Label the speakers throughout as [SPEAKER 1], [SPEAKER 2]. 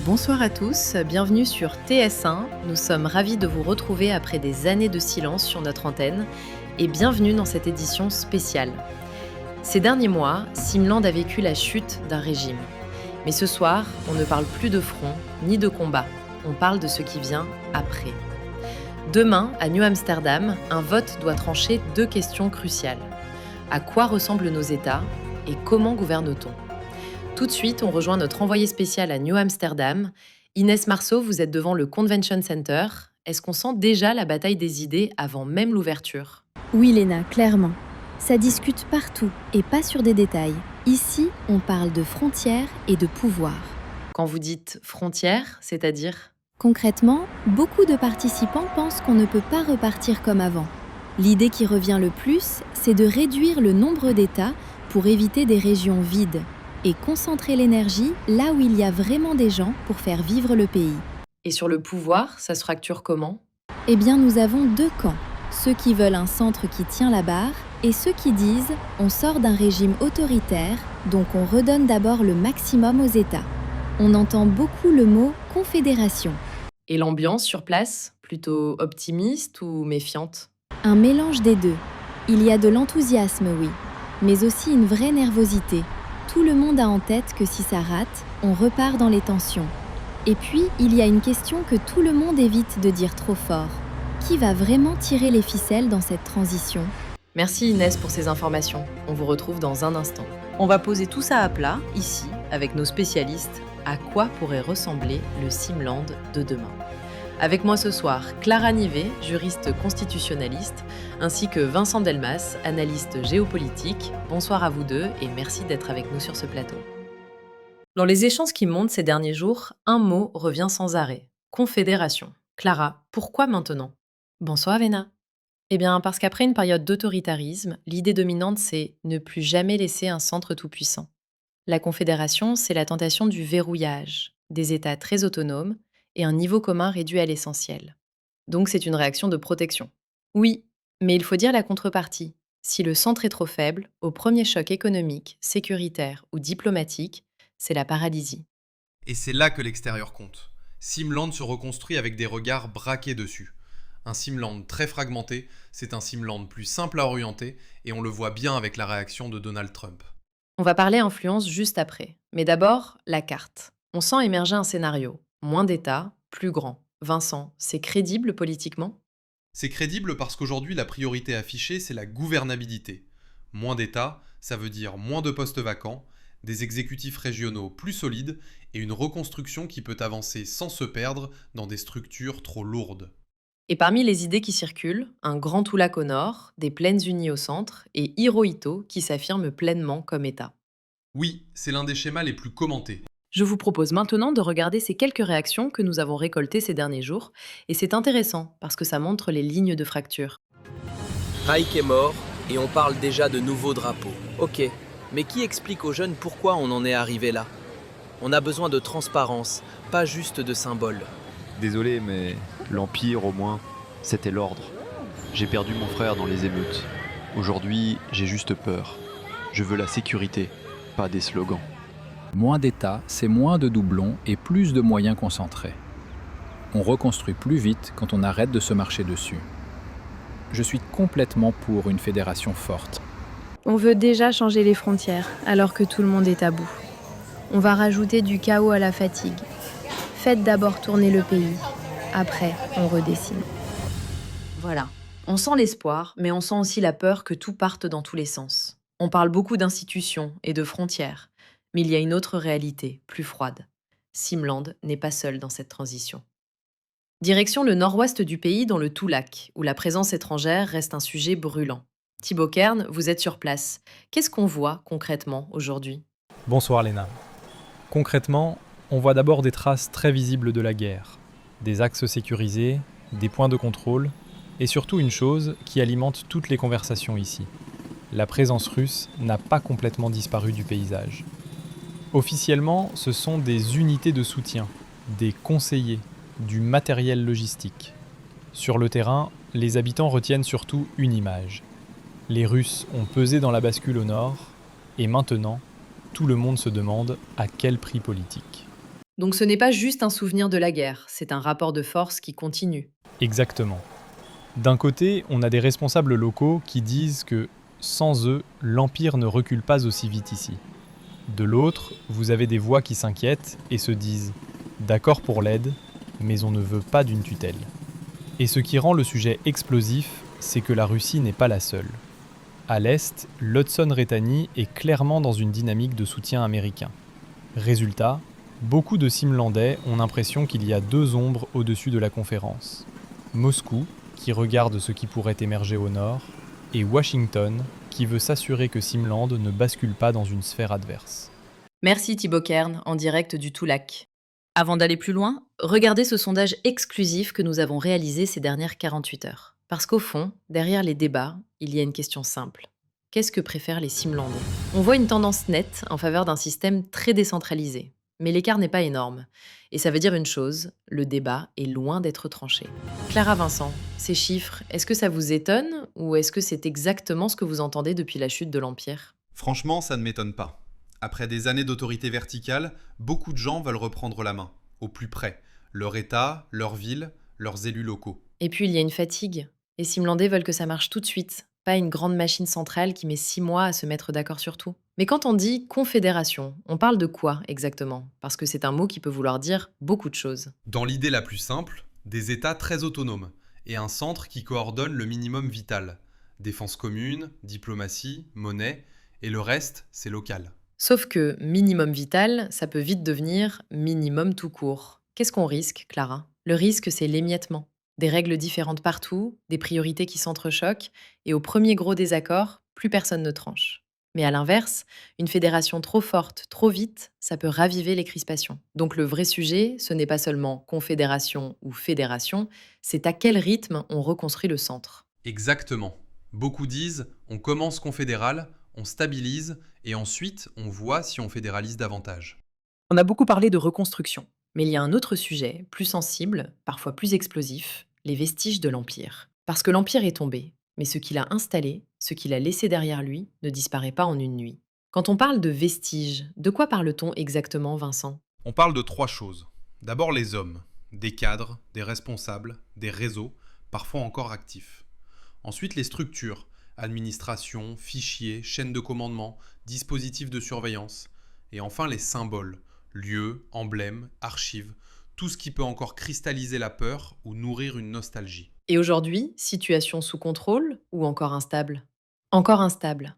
[SPEAKER 1] Bonsoir à tous, bienvenue sur TS1. Nous sommes ravis de vous retrouver après des années de silence sur notre antenne et bienvenue dans cette édition spéciale. Ces derniers mois, Simland a vécu la chute d'un régime. Mais ce soir, on ne parle plus de front ni de combat, on parle de ce qui vient après. Demain, à New Amsterdam, un vote doit trancher deux questions cruciales. À quoi ressemblent nos États et comment gouverne-t-on ? Tout de suite, on rejoint notre envoyé spécial à New Amsterdam. Inès Marceau, vous êtes devant le Convention Center. Est-ce qu'on sent déjà la bataille des idées avant même l'ouverture ?
[SPEAKER 2] Oui Léna, clairement. Ça discute partout et pas sur des détails. Ici, on parle de frontières et de pouvoir.
[SPEAKER 1] Quand vous dites frontières, c'est-à-dire ?
[SPEAKER 2] Concrètement, beaucoup de participants pensent qu'on ne peut pas repartir comme avant. L'idée qui revient le plus, c'est de réduire le nombre d'États pour éviter des régions vides et concentrer l'énergie là où il y a vraiment des gens pour faire vivre le pays.
[SPEAKER 1] Et sur le pouvoir, ça se fracture comment ?
[SPEAKER 2] Eh bien, nous avons deux camps. Ceux qui veulent un centre qui tient la barre et ceux qui disent « on sort d'un régime autoritaire, donc on redonne d'abord le maximum aux États ». On entend beaucoup le mot « confédération ».
[SPEAKER 1] Et l'ambiance sur place, plutôt optimiste ou méfiante ?
[SPEAKER 2] Un mélange des deux. Il y a de l'enthousiasme, oui, mais aussi une vraie nervosité. Tout le monde a en tête que si ça rate, on repart dans les tensions. Et puis, il y a une question que tout le monde évite de dire trop fort. Qui va vraiment tirer les ficelles dans cette transition ?
[SPEAKER 1] Merci Inès pour ces informations. On vous retrouve dans un instant. On va poser tout ça à plat, ici, avec nos spécialistes. À quoi pourrait ressembler le Simland de demain ? Avec moi ce soir, Clara Nivet, juriste constitutionnaliste, ainsi que Vincent Delmas, analyste géopolitique. Bonsoir à vous deux et merci d'être avec nous sur ce plateau. Dans les échanges qui montent ces derniers jours, un mot revient sans arrêt. Confédération. Clara, pourquoi maintenant ? Bonsoir Véna. Eh bien, parce qu'après une période d'autoritarisme, l'idée dominante, c'est ne plus jamais laisser un centre tout-puissant. La confédération, c'est la tentation du verrouillage, des États très autonomes et un niveau commun réduit à l'essentiel. Donc c'est une réaction de protection. Oui, mais il faut dire la contrepartie. Si le centre est trop faible, au premier choc économique, sécuritaire ou diplomatique, c'est la paralysie.
[SPEAKER 3] Et c'est là que l'extérieur compte. Simland se reconstruit avec des regards braqués dessus. Un Simland très fragmenté, c'est un Simland plus simple à orienter, et on le voit bien avec la réaction de Donald Trump.
[SPEAKER 1] On va parler influence juste après. Mais d'abord, la carte. On sent émerger un scénario. Moins d'États, plus grand. Vincent, c'est crédible politiquement ?
[SPEAKER 3] C'est crédible parce qu'aujourd'hui la priorité affichée c'est la gouvernabilité. Moins d'États, ça veut dire moins de postes vacants, des exécutifs régionaux plus solides et une reconstruction qui peut avancer sans se perdre dans des structures trop lourdes.
[SPEAKER 1] Et parmi les idées qui circulent, un grand Toulak au nord, des plaines unies au centre et Hirohito qui s'affirme pleinement comme État.
[SPEAKER 3] Oui, c'est l'un des schémas les plus commentés.
[SPEAKER 1] Je vous propose maintenant de regarder ces quelques réactions que nous avons récoltées ces derniers jours, et c'est intéressant parce que ça montre les lignes de fracture.
[SPEAKER 4] Raik est mort et on parle déjà de nouveaux drapeaux. Ok, mais qui explique aux jeunes pourquoi on en est arrivé là ? On a besoin de transparence, pas juste de symboles.
[SPEAKER 5] Désolé, mais l'Empire, au moins, c'était l'ordre. J'ai perdu mon frère dans les émeutes. Aujourd'hui, j'ai juste peur. Je veux la sécurité, pas des slogans.
[SPEAKER 6] Moins d'États, c'est moins de doublons et plus de moyens concentrés. On reconstruit plus vite quand on arrête de se marcher dessus. Je suis complètement pour une fédération forte.
[SPEAKER 7] On veut déjà changer les frontières, alors que tout le monde est à bout. On va rajouter du chaos à la fatigue. Faites d'abord tourner le pays. Après, on redessine.
[SPEAKER 1] Voilà, on sent l'espoir, mais on sent aussi la peur que tout parte dans tous les sens. On parle beaucoup d'institutions et de frontières, mais il y a une autre réalité, plus froide. Simland n'est pas seul dans cette transition. Direction le nord-ouest du pays, dans le Toulak, où la présence étrangère reste un sujet brûlant. Thibaut Kern, vous êtes sur place. Qu'est-ce qu'on voit concrètement aujourd'hui ?
[SPEAKER 8] Bonsoir Léna. Concrètement, on voit d'abord des traces très visibles de la guerre. Des axes sécurisés, des points de contrôle, et surtout une chose qui alimente toutes les conversations ici. La présence russe n'a pas complètement disparu du paysage. Officiellement, ce sont des unités de soutien, des conseillers, du matériel logistique. Sur le terrain, les habitants retiennent surtout une image. Les Russes ont pesé dans la bascule au nord, et maintenant, tout le monde se demande à quel prix politique.
[SPEAKER 1] Donc ce n'est pas juste un souvenir de la guerre, c'est un rapport de force qui continue.
[SPEAKER 8] Exactement. D'un côté, on a des responsables locaux qui disent que, sans eux, l'Empire ne recule pas aussi vite ici. De l'autre, vous avez des voix qui s'inquiètent et se disent « d'accord pour l'aide, mais on ne veut pas d'une tutelle ». Et ce qui rend le sujet explosif, c'est que la Russie n'est pas la seule. À l'est, l'Hudson-Rétanie est clairement dans une dynamique de soutien américain. Résultat, beaucoup de Simlandais ont l'impression qu'il y a deux ombres au-dessus de la conférence. Moscou, qui regarde ce qui pourrait émerger au nord, et Washington, qui veut s'assurer que Simland ne bascule pas dans une sphère adverse.
[SPEAKER 1] Merci Thibaut Kern, en direct du Toulac. Avant d'aller plus loin, regardez ce sondage exclusif que nous avons réalisé ces dernières 48 heures. Parce qu'au fond, derrière les débats, il y a une question simple. Qu'est-ce que préfèrent les Simlandais ? On voit une tendance nette en faveur d'un système très décentralisé. Mais l'écart n'est pas énorme. Et ça veut dire une chose, le débat est loin d'être tranché. Clara Vincent, ces chiffres, est-ce que ça vous étonne ou est-ce que c'est exactement ce que vous entendez depuis la chute de l'Empire ?
[SPEAKER 3] Franchement, ça ne m'étonne pas. Après des années d'autorité verticale, beaucoup de gens veulent reprendre la main, au plus près. Leur État, leur ville, leurs élus locaux.
[SPEAKER 1] Et puis il y a une fatigue. Les Simlandais veulent que ça marche tout de suite, pas une grande machine centrale qui met 6 mois à se mettre d'accord sur tout. Mais quand on dit confédération, on parle de quoi exactement ? Parce que c'est un mot qui peut vouloir dire beaucoup de choses.
[SPEAKER 3] Dans l'idée la plus simple, des États très autonomes et un centre qui coordonne le minimum vital. Défense commune, diplomatie, monnaie, et le reste, c'est local.
[SPEAKER 1] Sauf que minimum vital, ça peut vite devenir minimum tout court. Qu'est-ce qu'on risque, Clara ? Le risque, c'est l'émiettement. Des règles différentes partout, des priorités qui s'entrechoquent, et au premier gros désaccord, plus personne ne tranche. Mais à l'inverse, une fédération trop forte, trop vite, ça peut raviver les crispations. Donc le vrai sujet, ce n'est pas seulement confédération ou fédération, c'est à quel rythme on reconstruit le centre.
[SPEAKER 3] Exactement. Beaucoup disent, on commence confédéral, on stabilise, et ensuite on voit si on fédéralise davantage.
[SPEAKER 1] On a beaucoup parlé de reconstruction, mais il y a un autre sujet, plus sensible, parfois plus explosif, les vestiges de l'Empire. Parce que l'Empire est tombé, mais ce qu'il a installé, ce qu'il a laissé derrière lui, ne disparaît pas en une nuit. Quand on parle de vestiges, de quoi parle-t-on exactement, Vincent ?
[SPEAKER 3] On parle de 3 choses. D'abord les hommes, des cadres, des responsables, des réseaux, parfois encore actifs. Ensuite les structures, administration, fichiers, chaînes de commandement, dispositifs de surveillance. Et enfin les symboles, lieux, emblèmes, archives, tout ce qui peut encore cristalliser la peur ou nourrir une nostalgie.
[SPEAKER 1] Et aujourd'hui, situation sous contrôle ou encore instable ? Encore instable.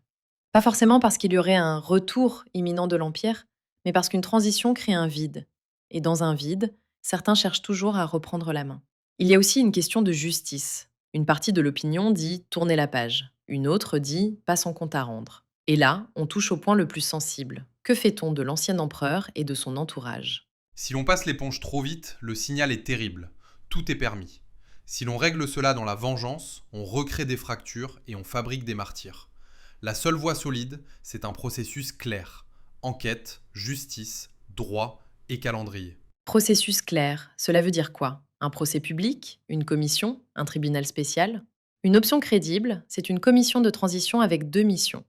[SPEAKER 1] Pas forcément parce qu'il y aurait un retour imminent de l'Empire, mais parce qu'une transition crée un vide. Et dans un vide, certains cherchent toujours à reprendre la main. Il y a aussi une question de justice. Une partie de l'opinion dit « tournez la page », une autre dit « pas son compte à rendre ». Et là, on touche au point le plus sensible. Que fait-on de l'ancien empereur et de son entourage ?
[SPEAKER 3] Si l'on passe l'éponge trop vite, le signal est terrible. Tout est permis. Si l'on règle cela dans la vengeance, on recrée des fractures et on fabrique des martyrs. La seule voie solide, c'est un processus clair. Enquête, justice, droit et calendrier.
[SPEAKER 1] Processus clair, cela veut dire quoi ? Un procès public ? Une commission ? Un tribunal spécial ? Une option crédible, c'est une commission de transition avec 2 missions.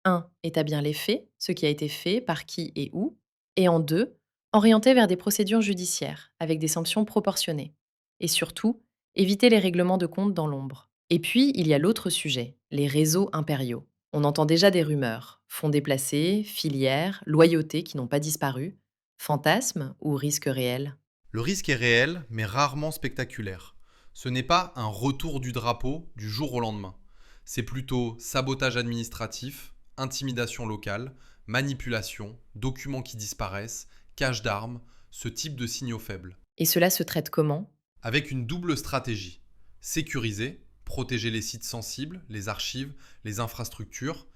[SPEAKER 1] 1. Établir les faits, ce qui a été fait, par qui et où. Et en 2, orienter vers des procédures judiciaires, avec des sanctions proportionnées. Et surtout, éviter les règlements de compte dans l'ombre. Et puis, il y a l'autre sujet, les réseaux impériaux. On entend déjà des rumeurs, fonds déplacés, filières, loyautés qui n'ont pas disparu, fantasmes ou risques réels.
[SPEAKER 3] Le risque est réel, mais rarement spectaculaire. Ce n'est pas un retour du drapeau du jour au lendemain. C'est plutôt sabotage administratif, intimidation locale, manipulation, documents qui disparaissent, cache d'armes, ce type de signaux faibles.
[SPEAKER 1] Et cela se traite comment ?
[SPEAKER 3] Avec une double stratégie. Sécuriser, protéger les sites sensibles, les archives, les infrastructures,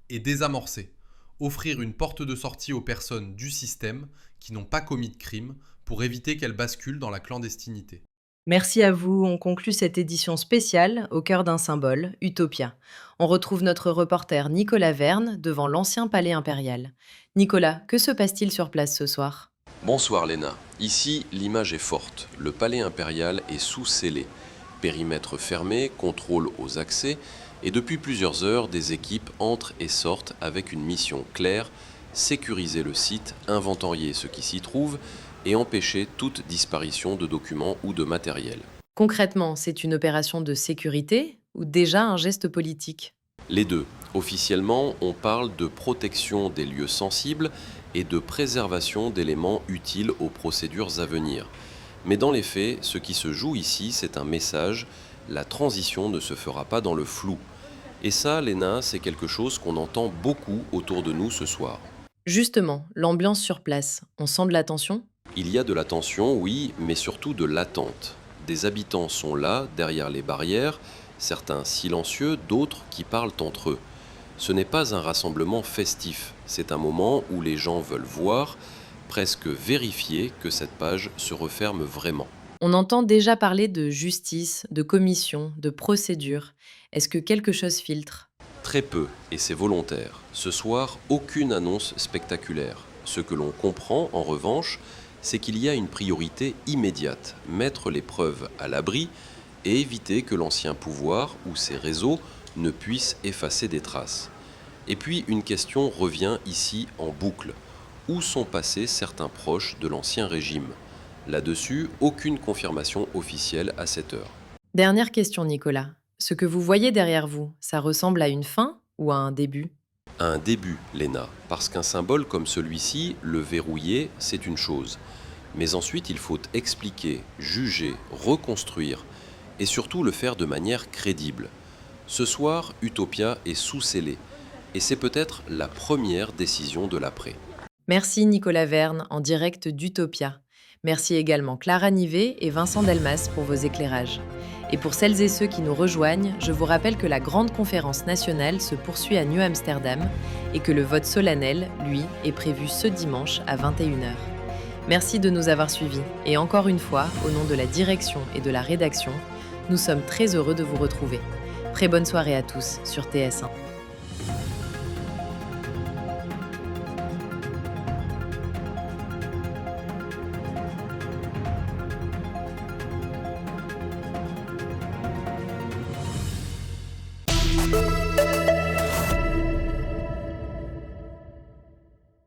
[SPEAKER 3] et désamorcer. Offrir une porte de sortie aux personnes du système qui n'ont pas commis de crime pour éviter qu'elles basculent dans la clandestinité.
[SPEAKER 1] Merci à vous, on conclut cette édition spéciale au cœur d'un symbole, Utopia. On retrouve notre reporter Nicolas Verne devant l'ancien palais impérial. Nicolas, que se passe-t-il sur place ce soir ?
[SPEAKER 9] Bonsoir Léna. Ici, l'image est forte. Le palais impérial est sous scellé. Périmètre fermé, contrôle aux accès, et depuis plusieurs heures, des équipes entrent et sortent avec une mission claire, sécuriser le site, inventorier ce qui s'y trouve et empêcher toute disparition de documents ou de matériel.
[SPEAKER 1] Concrètement, c'est une opération de sécurité ou déjà un geste politique?
[SPEAKER 9] Les deux. Officiellement, on parle de protection des lieux sensibles et de préservation d'éléments utiles aux procédures à venir. Mais dans les faits, ce qui se joue ici, c'est un message: la transition ne se fera pas dans le flou. Et ça, Léna, c'est quelque chose qu'on entend beaucoup autour de nous ce soir.
[SPEAKER 1] Justement, l'ambiance sur place, on sent de la tension?
[SPEAKER 9] Il y a de la tension, oui, mais surtout de l'attente. Des habitants sont là, derrière les barrières, certains silencieux, d'autres qui parlent entre eux. Ce n'est pas un rassemblement festif, c'est un moment où les gens veulent voir, presque vérifier que cette page se referme vraiment.
[SPEAKER 1] On entend déjà parler de justice, de commission, de procédure. Est-ce que quelque chose filtre?
[SPEAKER 9] Très peu, et c'est volontaire. Ce soir, aucune annonce spectaculaire. Ce que l'on comprend, en revanche, c'est qu'il y a une priorité immédiate, mettre les preuves à l'abri et éviter que l'ancien pouvoir ou ses réseaux ne puissent effacer des traces. Et puis une question revient ici en boucle. Où sont passés certains proches de l'ancien régime? Là-dessus, aucune confirmation officielle à cette heure.
[SPEAKER 1] Dernière question, Nicolas. Ce que vous voyez derrière vous, ça ressemble à une fin ou à un début?
[SPEAKER 9] Un début, Léna, parce qu'un symbole comme celui-ci, le verrouiller, c'est une chose. Mais ensuite, il faut expliquer, juger, reconstruire, et surtout le faire de manière crédible. Ce soir, Utopia est sous-scellé, et c'est peut-être la première décision de l'après.
[SPEAKER 1] Merci Nicolas Verne, en direct d'Utopia. Merci également Clara Nivet et Vincent Delmas pour vos éclairages. Et pour celles et ceux qui nous rejoignent, je vous rappelle que la grande conférence nationale se poursuit à New Amsterdam et que le vote solennel, lui, est prévu ce dimanche à 21h. Merci de nous avoir suivis et encore une fois, au nom de la direction et de la rédaction, nous sommes très heureux de vous retrouver. Très bonne soirée à tous sur TS1.